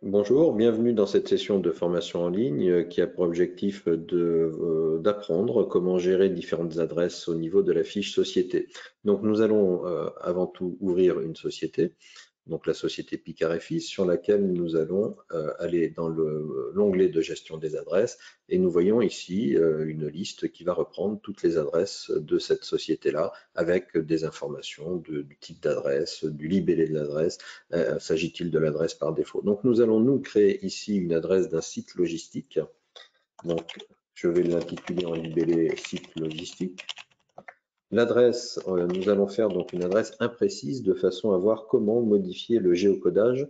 Bonjour, bienvenue dans cette session de formation en ligne qui a pour objectif d'apprendre comment gérer différentes adresses au niveau de la fiche société. Donc nous allons avant tout ouvrir une société, donc la société Picard et Fils, sur laquelle nous allons aller dans l'onglet de gestion des adresses et nous voyons ici une liste qui va reprendre toutes les adresses de cette société-là avec des informations du type d'adresse, du libellé de l'adresse, s'agit-il de l'adresse par défaut. Donc nous allons nous créer ici une adresse d'un site logistique. Donc je vais l'intituler en libellé site logistique. L'adresse, nous allons faire donc une adresse imprécise de façon à voir comment modifier le géocodage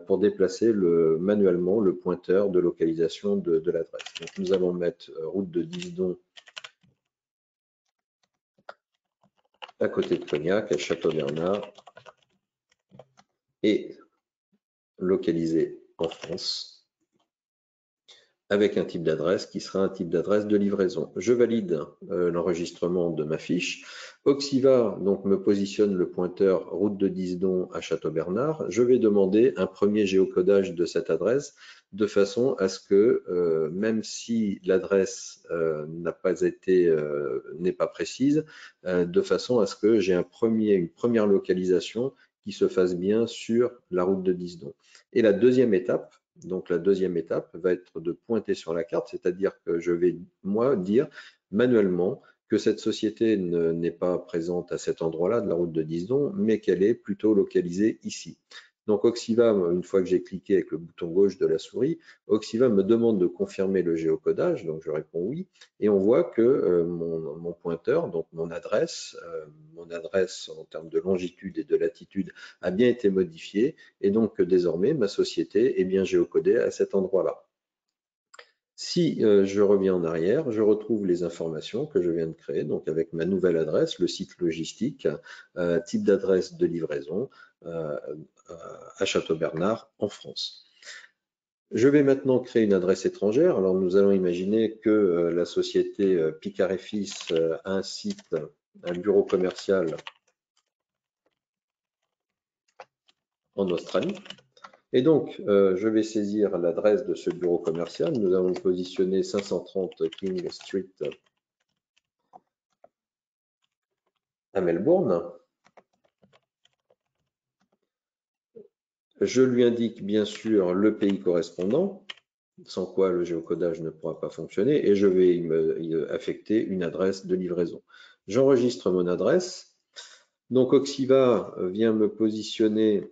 pour déplacer manuellement le pointeur de localisation de l'adresse. Donc nous allons mettre route de Disdon à côté de Cognac, à Château-Bernard, et localisé en France, avec un type d'adresse qui sera un type d'adresse de livraison. Je valide l'enregistrement de ma fiche. Oxiva donc me positionne le pointeur route de Disdon à Château-Bernard. Je vais demander un premier géocodage de cette adresse de façon à ce que même si l'adresse n'est pas précise, de façon à ce que j'ai une première localisation qui se fasse bien sur la route de Disdon. Et la deuxième étape, donc la deuxième étape va être de pointer sur la carte, c'est-à-dire que je vais, moi, dire manuellement que cette société n'est pas présente à cet endroit-là de la route de Disdon, mais qu'elle est plutôt localisée ici. Donc Oxiva, une fois que j'ai cliqué avec le bouton gauche de la souris, Oxiva me demande de confirmer le géocodage, donc je réponds oui, et on voit que mon pointeur, donc mon adresse en termes de longitude et de latitude a bien été modifiée, et donc désormais ma société est bien géocodée à cet endroit-là. Si je reviens en arrière, je retrouve les informations que je viens de créer, donc avec ma nouvelle adresse, le site logistique, type d'adresse de livraison à Château-Bernard en France. Je vais maintenant créer une adresse étrangère. Alors nous allons imaginer que la société Picard et Fils a un site, un bureau commercial en Australie. Et donc, je vais saisir l'adresse de ce bureau commercial. Nous allons le positionner 530 King Street à Melbourne. Je lui indique bien sûr le pays correspondant, sans quoi le géocodage ne pourra pas fonctionner, et je vais y affecter une adresse de livraison. J'enregistre mon adresse. Donc, Oxiva vient me positionner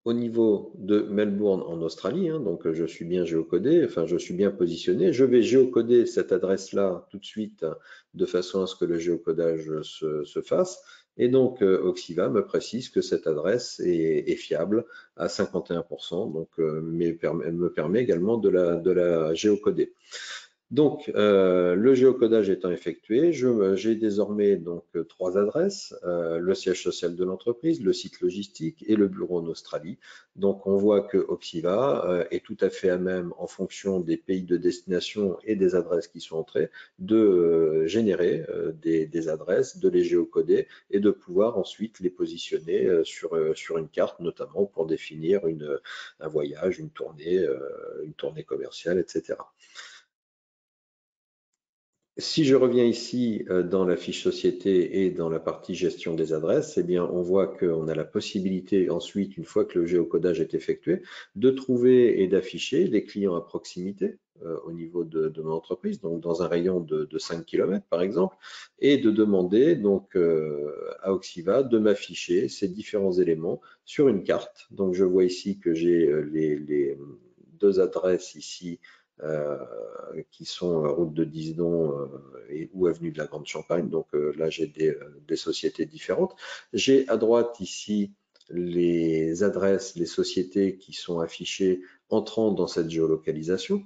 au niveau de Melbourne en Australie, donc je suis bien géocodé, enfin je suis bien positionné. Je vais géocoder cette adresse-là tout de suite de façon à ce que le géocodage se fasse. Et donc Oxiva me précise que cette adresse est fiable à 51%, donc elle me permet également de la géocoder. Donc, le géocodage étant effectué, j'ai désormais donc trois adresses, le siège social de l'entreprise, le site logistique et le bureau en Australie. Donc, on voit que Oxiva est tout à fait à même, en fonction des pays de destination et des adresses qui sont entrées, de générer des adresses, de les géocoder et de pouvoir ensuite les positionner sur une carte, notamment pour définir un voyage, une tournée commerciale, etc. Si je reviens ici dans la fiche société et dans la partie gestion des adresses, eh bien, on voit qu'on a la possibilité ensuite, une fois que le géocodage est effectué, de trouver et d'afficher les clients à proximité au niveau de mon entreprise, donc dans un rayon de 5 km par exemple, et de demander donc à Oxiva de m'afficher ces différents éléments sur une carte. Donc je vois ici que j'ai les deux adresses ici qui sont route de Disdon ou avenue de la Grande Champagne. Donc là, j'ai des sociétés différentes. J'ai à droite ici les adresses, les sociétés qui sont affichées entrant dans cette géolocalisation.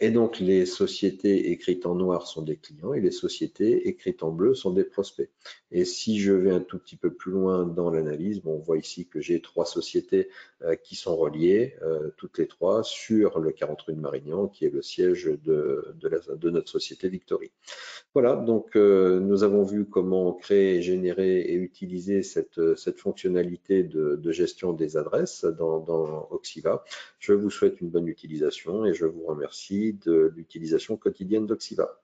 Et donc, les sociétés écrites en noir sont des clients et les sociétés écrites en bleu sont des prospects. Et si je vais un tout petit peu plus loin dans l'analyse, bon, on voit ici que j'ai 3 sociétés qui sont reliées, toutes les 3, sur le 40 rue de Marignan, qui est le siège de notre société Victory. Voilà, donc nous avons vu comment créer, générer et utiliser cette fonctionnalité de gestion des adresses dans Oxiva. Je vous souhaite une bonne utilisation et je vous remercie de l'utilisation quotidienne d'Oxiva.